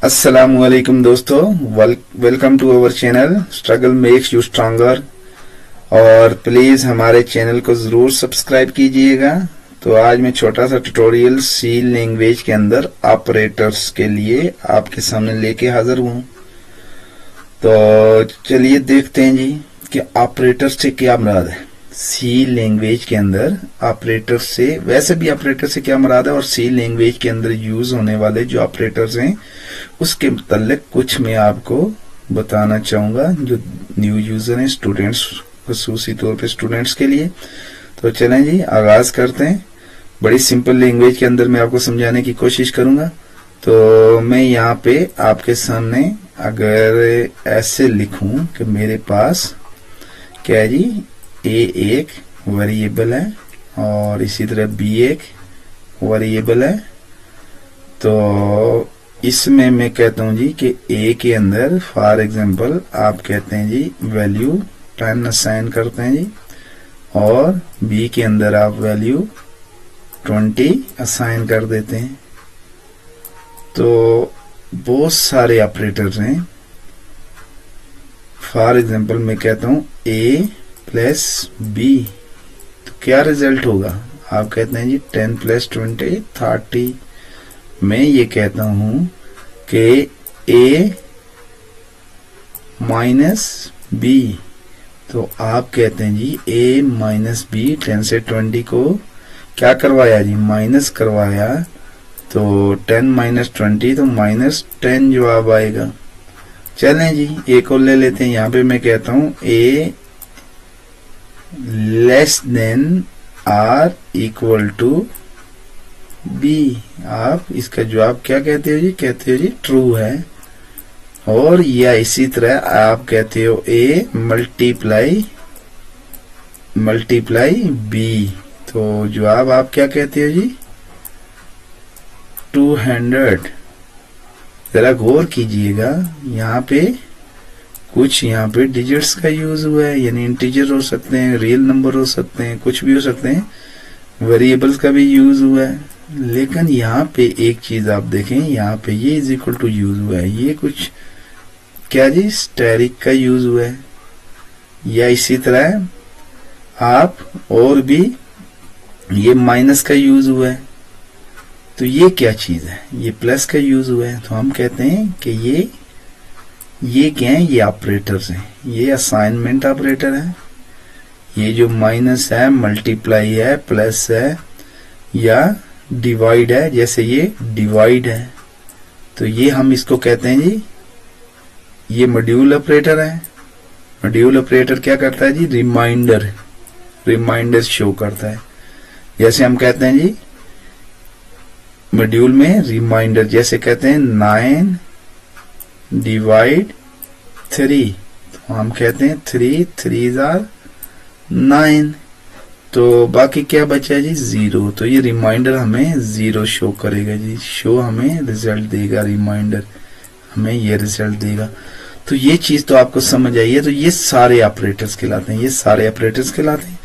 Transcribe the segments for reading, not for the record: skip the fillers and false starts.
अस्सलामुअलैकुम दोस्तों, welcome to our channel struggle makes you stronger. और प्लीज हमारे चैनल को जरूर सब्सक्राइब कीजिएगा। तो आज मैं छोटा सा ट्यूटोरियल सी लैंग्वेज के अंदर ऑपरेटर्स के लिए आपके सामने लेके हाजिर हूँ। तो चलिए देखते हैं जी कि ऑपरेटर से क्या मुराद है। सी लैंग्वेज के अंदर ऑपरेटर से, वैसे भी ऑपरेटर से क्या मुराद है और सी लैंग्वेज के अंदर यूज होने वाले जो ऑपरेटर्स हैं उसके मुताल्लिक कुछ मैं आपको बताना चाहूंगा जो न्यू यूजर हैं, स्टूडेंट्स, खुसूसी तौर पे स्टूडेंट्स के लिए। तो चलें जी आगाज करते हैं। बड़ी सिंपल लैंग्वेज के अंदर मैं आपको समझाने की कोशिश करूंगा। तो मैं यहाँ पे आपके सामने अगर ऐसे लिखूं कि मेरे पास क्या है जी, ए एक वेरिएबल है और इसी तरह बी एक वेरिएबल है। तो इसमें मैं कहता हूं जी कि ए के अंदर फॉर एग्जांपल आप कहते हैं जी वैल्यू 10 असाइन करते हैं जी, और बी के अंदर आप वैल्यू 20 असाइन कर देते हैं। तो बहुत सारे ऑपरेटर्स हैं। फॉर एग्जांपल मैं कहता हूं ए प्लस बी, तो क्या रिजल्ट होगा? आप कहते हैं जी 10 प्लस 20 30। मैं ये कहता हूं कि ए माइनस बी, तो आप कहते हैं जी ए माइनस बी 10 से 20 को क्या करवाया जी, माइनस करवाया। तो 10 माइनस 20 तो माइनस 10 जवाब आएगा। चलें जी एक और ले लेते हैं। यहाँ पे मैं कहता हूं A less than or equal to B. आप इसका जवाब क्या कहते हो जी, कहते हो जी ट्रू है। और या इसी तरह आप कहते हो ए मल्टीप्लाई बी, तो जवाब आप क्या कहते हो जी 200। जरा गौर कीजिएगा, यहाँ पे कुछ यहाँ पे डिजिट्स का यूज हुआ है, यानी इंटीजर हो सकते हैं, रियल नंबर हो सकते हैं, कुछ भी हो सकते हैं, वेरिएबल्स का भी यूज हुआ है। लेकिन यहाँ पे एक चीज आप देखें, यहाँ पे ये इज इक्वल टू यूज हुआ है, ये कुछ क्या जी स्टैटिक का यूज हुआ है। या इसी तरह आप और भी ये माइनस का यूज हुआ है। तो ये क्या चीज है, ये प्लस का यूज हुआ है। तो हम कहते हैं कि ये क्या है, ये ऑपरेटर्स हैं। ये असाइनमेंट ऑपरेटर है। ये जो माइनस है, मल्टीप्लाई है, प्लस है या डिवाइड है, जैसे ये डिवाइड है। तो ये हम इसको कहते हैं जी, ये मॉड्यूल ऑपरेटर है। मॉड्यूल ऑपरेटर क्या करता है जी, रिमाइंडर शो करता है। जैसे हम कहते हैं जी मॉड्यूल में रिमाइंडर, जैसे कहते हैं 9 डिवाइड 3, तो हम कहते हैं 3 3 9। तो बाकी क्या बचा जी 0। तो ये रिमाइंडर हमें 0 शो करेगा जी, शो हमें रिजल्ट देगा, रिमाइंडर हमें ये रिजल्ट देगा। तो ये चीज तो आपको समझ आई है। तो ये सारे ऑपरेटर्स कहलाते हैं, ये सारे ऑपरेटर्स कहलाते हैं।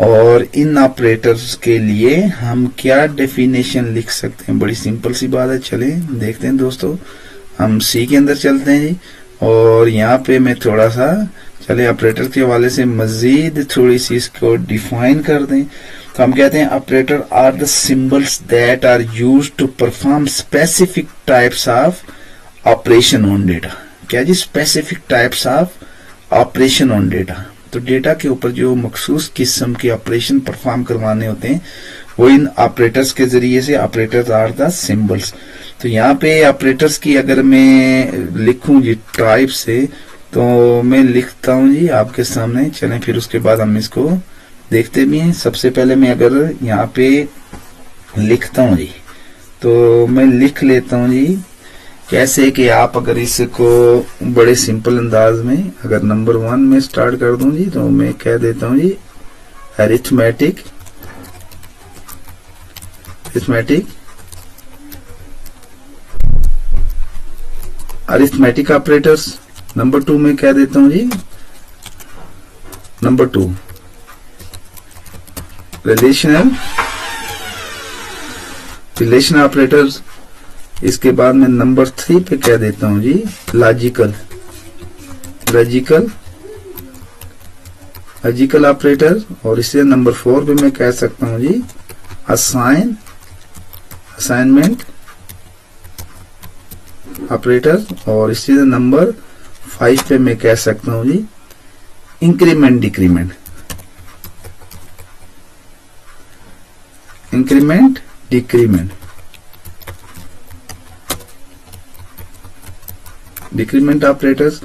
और इन ऑपरेटर्स के लिए हम क्या डेफिनेशन लिख सकते हैं, बड़ी सिंपल सी बात है। चले देखते हैं दोस्तों, हम सी के अंदर चलते हैं जी। और यहाँ पे मैं थोड़ा सा चले ऑपरेटर के हवाले से मजीद थोड़ी सी इसको डिफाइन कर दें। तो हम कहते हैं operator are the symbols that are used to perform specific types of operation on data. क्या जी, specific types of operation on data. तो डेटा के ऊपर जो मखसूस किस्म के ऑपरेशन परफॉर्म करवाने होते हैं वो इन ऑपरेटर्स के जरिए से, ऑपरेटर्स आर द सिंबल्स। तो यहाँ पे ऑपरेटर्स की अगर मैं लिखूं जी टाइप से, तो मैं लिखता हूं जी आपके सामने। चलें फिर उसके बाद हम इसको देखते भी हैं। सबसे पहले मैं अगर यहाँ पे लिखता हूं जी, तो मैं लिख लेता हूं जी कैसे कि आप अगर इसको बड़े सिंपल अंदाज में, अगर नंबर 1 में स्टार्ट कर दूं जी, तो मैं कह देता हूं जी अरिथमेटिक ऑपरेटर्स। नंबर 2 में कह देता हूं जी नंबर 2 रिलेशनल ऑपरेटर्स। इसके बाद मैं नंबर 3 पे कह देता हूं जी लॉजिकल ऑपरेटर, और इससे नंबर 4 पे मैं कह सकता हूं जी असाइनमेंट ऑपरेटर, और इससे नंबर 5 पे मैं कह सकता हूं जी इंक्रीमेंट डिक्रीमेंट डिक्रीमेंट ऑपरेटर्स,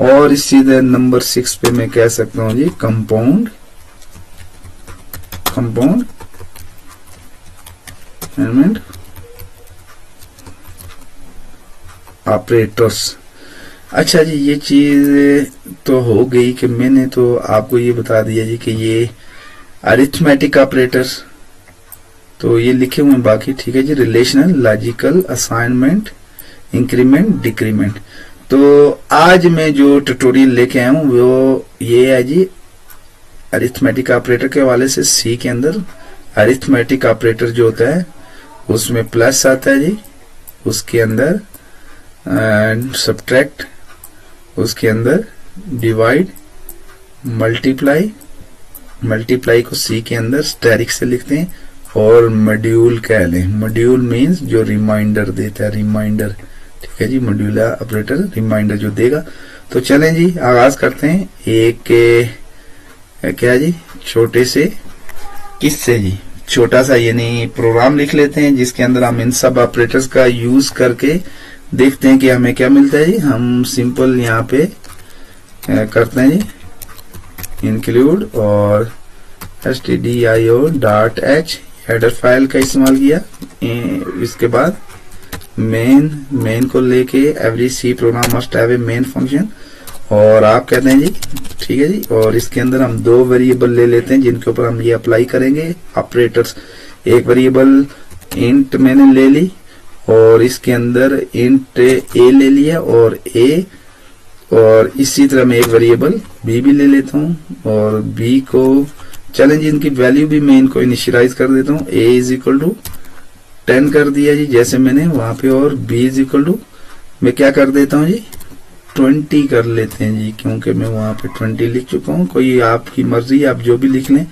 और इसी तरह नंबर 6 पे मैं कह सकता हूं जी कंपाउंड एलिमेंट ऑपरेटर्स। अच्छा जी, ये चीज तो हो गई कि मैंने तो आपको ये बता दिया जी कि ये अरिथमेटिक ऑपरेटर्स तो ये लिखे हुए हैं बाकी, ठीक है जी। Relational, logical, assignment, increment, decrement. तो आज मैं जो ट्यूटोरियल लेके आया हूं वो ये है जी अरिथमेटिक ऑपरेटर के हवाले से। सी के अंदर अरिथमेटिक ऑपरेटर जो होता है उसमें प्लस आता है जी, उसके अंदर सब्ट्रैक्ट, उसके अंदर डिवाइड, मल्टीप्लाई को सी के अंदर स्टेरिक से लिखते हैं, और मॉड्यूल कह लें। मॉड्यूल मीन्स जो रिमाइंडर देता है, रिमाइंडर, ठीक है जी। मॉड्यूलर ऑपरेटर रिमाइंडर जो देगा। तो चलें जी आगाज करते हैं एक क्या जी छोटे से किससे जी, छोटा सा यानी प्रोग्राम लिख लेते हैं जिसके अंदर हम इन सब ऑपरेटर्स का यूज करके देखते हैं कि हमें क्या मिलता है जी। हम सिंपल यहाँ पे करते हैं जी इंक्लूड और stdio.h हेडर फाइल का इस्तेमाल किया। इसके बाद मेन को लेके every C program must have a main function, और आप कहते हैं जी ठीक है जी। और इसके अंदर हम 2 वेरिएबल ले लेते हैं जिनके ऊपर हम ये अप्लाई करेंगे ऑपरेटर्स। एक वेरिएबल इंट मैंने ले ली, और इसके अंदर इंट ए ले लिया और ए, और इसी तरह मैं एक वेरिएबल बी भी ले लेता हूँ, और बी को चलें जी इनकी वैल्यू भी मैं इनको इनिशियलाइज कर देता हूँ। a इज इक्वल टू 10 कर दिया जी जैसे मैंने वहां पे, और b इज इक्वल टू मैं क्या कर देता हूँ जी 20 कर लेते हैं जी, क्योंकि मैं वहां पे 20 लिख चुका हूँ। कोई आपकी मर्जी, आप जो भी लिख लें।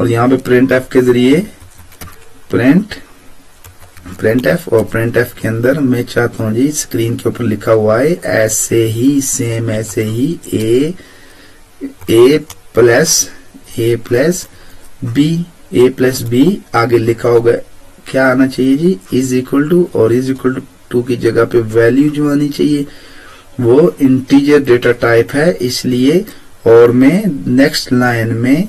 और यहाँ पे प्रिंट एफ के जरिए प्रिंट एफ, और प्रिंट एफ के अंदर मैं चाहता हूँ जी स्क्रीन के ऊपर लिखा हुआ है ऐसे ही सेम ऐसे ही ए प्लस बी आगे लिखा होगा। क्या आना चाहिए जी इज इक्वल टू, और इज इक्वल टू की जगह पे वैल्यू जो आनी चाहिए वो इंटीजर डेटा टाइप है इसलिए। और मैं नेक्स्ट लाइन में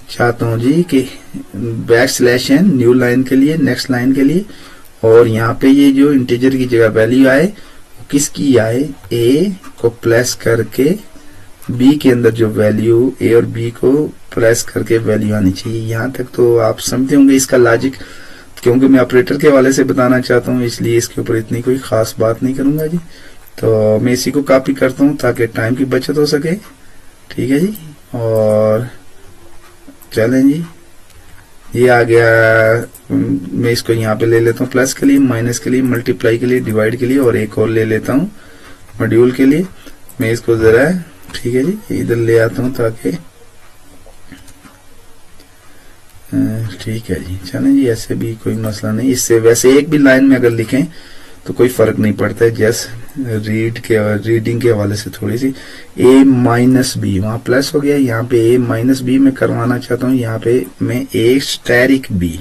चाहता हूं जी कि \n न्यू लाइन के लिए, नेक्स्ट लाइन के लिए, और यहाँ पे ये जो इंटीजर की जगह वैल्यू आए वो किसकी आए, ए को प्लस करके बी के अंदर जो वैल्यू ए और बी को प्रेस करके वैल्यू आनी चाहिए। यहाँ तक तो आप समझते होंगे इसका लॉजिक, क्योंकि मैं ऑपरेटर के हवाले से बताना चाहता हूँ इसलिए इसके ऊपर इतनी कोई खास बात नहीं करूंगा जी। तो मैं इसी को कॉपी करता हूँ ताकि टाइम की बचत हो सके, ठीक है जी। और चलें जी ये आ गया, मैं इसको यहाँ पे ले लेता हूँ प्लस के लिए, माइनस के लिए, मल्टीप्लाई के लिए, डिवाइड के लिए, और एक और ले लेता हूँ मॉड्यूल के लिए। मैं इसको जरा ठीक है जी इधर ले आता हूँ ताकि ठीक है जी। चलें जी ऐसे भी कोई मसला नहीं, इससे वैसे एक भी लाइन में अगर लिखें तो कोई फर्क नहीं पड़ता है। जस्ट रीडिंग के हवाले से थोड़ी सी a माइनस बी, वहां प्लस हो गया, यहाँ पे a माइनस बी में करवाना चाहता हूँ। यहाँ पे मैं a स्टैरिक बी,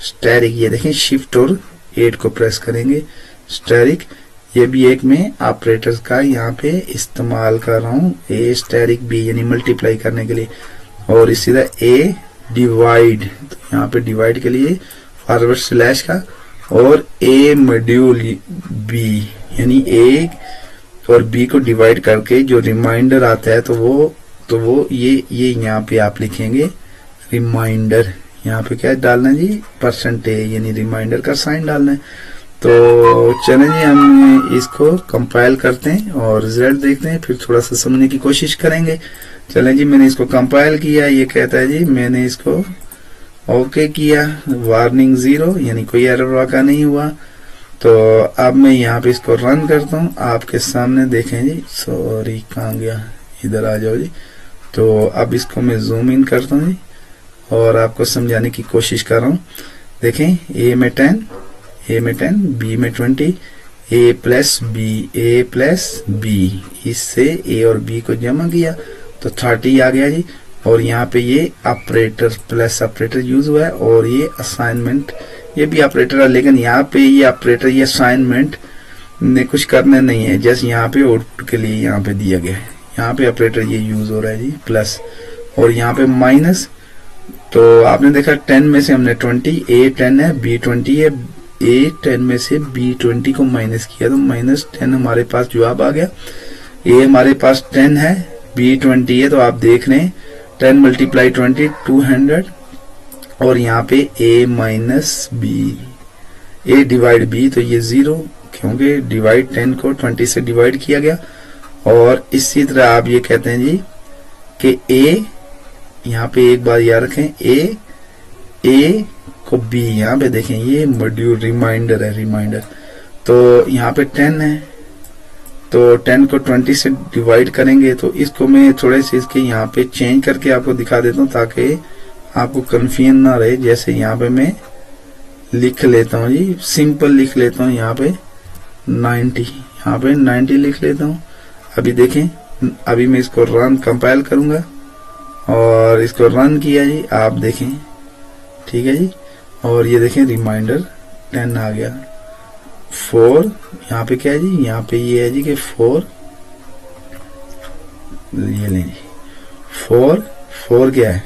स्टैरिक ये देखें शिफ्ट और 8 को प्रेस करेंगे स्टैरिक, ये भी एक मैं ऑपरेटर का यहाँ पे इस्तेमाल कर रहा हूँ a स्टैरिक बी यानी मल्टीप्लाई करने के लिए। और इसी तरह a डिवाइड, तो यहाँ पे डिवाइड के लिए फॉरवर्ड स्लैश का, और a मॉड्यूल b यानी a और b को डिवाइड करके जो रिमाइंडर आता है तो वो ये यहाँ पे आप लिखेंगे रिमाइंडर। यहाँ पे क्या डालना है जी %, यानी रिमाइंडर का साइन डालना है। तो चलें जी हम इसको कंपाइल करते हैं और रिजल्ट देखते हैं, फिर थोड़ा सा समझने की कोशिश करेंगे। चलें जी मैंने इसको कंपाइल किया, ये कहता है जी मैंने इसको ओके किया, वार्निंग 0 यानी कोई एरर वाक़ा नहीं हुआ। तो अब मैं यहाँ पे इसको रन करता हूँ, आपके सामने देखें जी। सॉरी कहाँ गया, इधर आ जाओ जी। तो अब इसको मैं जूम इन करता हूँ जी और आपको समझाने की कोशिश कर रहा हूँ। देखें ए में 10, ए में 10, बी में 20, ए प्लस बी, इससे ए और बी को जमा किया तो 30 आ गया जी। और यहाँ पे ये ऑपरेटर प्लस ऑपरेटर यूज हुआ है और ये असाइनमेंट, ये भी ऑपरेटर है, लेकिन यहाँ पे ये ऑपरेटर ये असाइनमेंट ने कुछ करना नहीं है, जैसे यहाँ पे आउटपुट के लिए यहाँ पे दिया गया है। यहाँ पे ऑपरेटर ये यूज हो रहा है जी प्लस, और यहाँ पे माइनस। तो आपने देखा 10 में से हमने 20, ए 10 है बी 20 है, ए 10 में से बी 20 को माइनस किया तो -10 हमारे पास जवाब आ गया। ए हमारे पास 10 है, बी 20 है, तो आप देख रहे हैं 10 मल्टीप्लाई 20 200, और यहाँ पे a minus B, a divide b, तो ये 0 क्योंकि डिवाइड 10 को 20 से डिवाइड किया गया। और इसी तरह आप ये कहते हैं जी कि a, यहाँ पे एक बार याद रखें, a को b, यहाँ पे देखें ये मॉड्यूल रिमाइंडर है, रिमाइंडर। तो यहाँ पे 10 है, तो 10 को 20 से डिवाइड करेंगे, तो इसको मैं थोड़े से इसके यहाँ पे चेंज करके आपको दिखा देता हूँ ताकि आपको कंफ्यूजन ना रहे। जैसे यहाँ पे मैं लिख लेता हूँ जी, सिंपल लिख लेता हूँ यहाँ पे 90, यहाँ पे 90 लिख लेता हूँ। अभी देखें, अभी मैं इसको रन कंपाइल करूंगा और इसको रन किया जी, आप देखें ठीक है जी। और ये देखें रिमाइंडर 10 आ गया। 4 यहाँ पे क्या है जी, यहाँ पे ये है जी कि 4, ये लें जी 4 क्या है,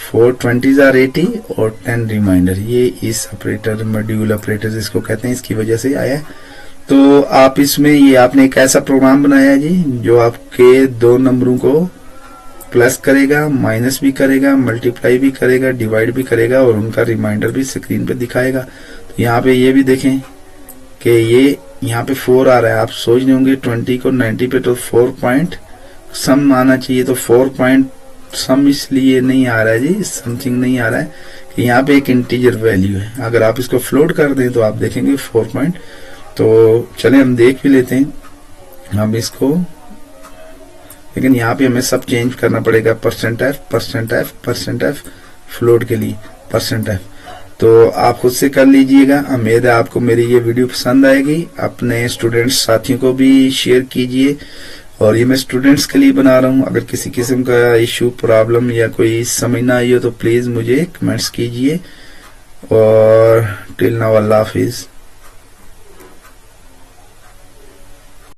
4 20s are 80 और 10 रिमाइंडर, ये इस ऑपरेटर मॉड्यूल ऑपरेटर जिसको कहते हैं इसकी वजह से आया है। तो आप इसमें ये आपने एक ऐसा प्रोग्राम बनाया है जी जो आपके दो नंबरों को प्लस करेगा, माइनस भी करेगा, मल्टीप्लाई भी करेगा, डिवाइड भी करेगा और उनका रिमाइंडर भी स्क्रीन पे दिखाएगा। तो यहाँ पे ये भी देखें कि ये यहाँ पे 4 आ रहा है। आप सोच रहे होंगे 20 को 90 पे तो 4 पॉइंट सम आना चाहिए, तो 4 पॉइंट सम इसलिए नहीं आ रहा है जी, समथिंग नहीं आ रहा है कि यहाँ पे एक इंटीजर वैल्यू है। अगर आप इसको फ्लोट कर दें तो आप देखेंगे 4 पॉइंट। तो चले हम देख भी लेते हैं हम इसको, लेकिन यहाँ पे हमें सब चेंज करना पड़ेगा, %f फ्लोट के लिए %f। तो आप खुद से कर लीजिएगा। उम्मीद है आपको मेरी ये वीडियो पसंद आएगी। अपने स्टूडेंट्स साथियों को भी शेयर कीजिए, और ये मैं स्टूडेंट्स के लिए बना रहा हूँ। अगर किसी किस्म का इशू, प्रॉब्लम या कोई समझ ना आई हो तो प्लीज मुझे कमेंट्स कीजिए। और टिल नाउ अल्लाह हाफिज।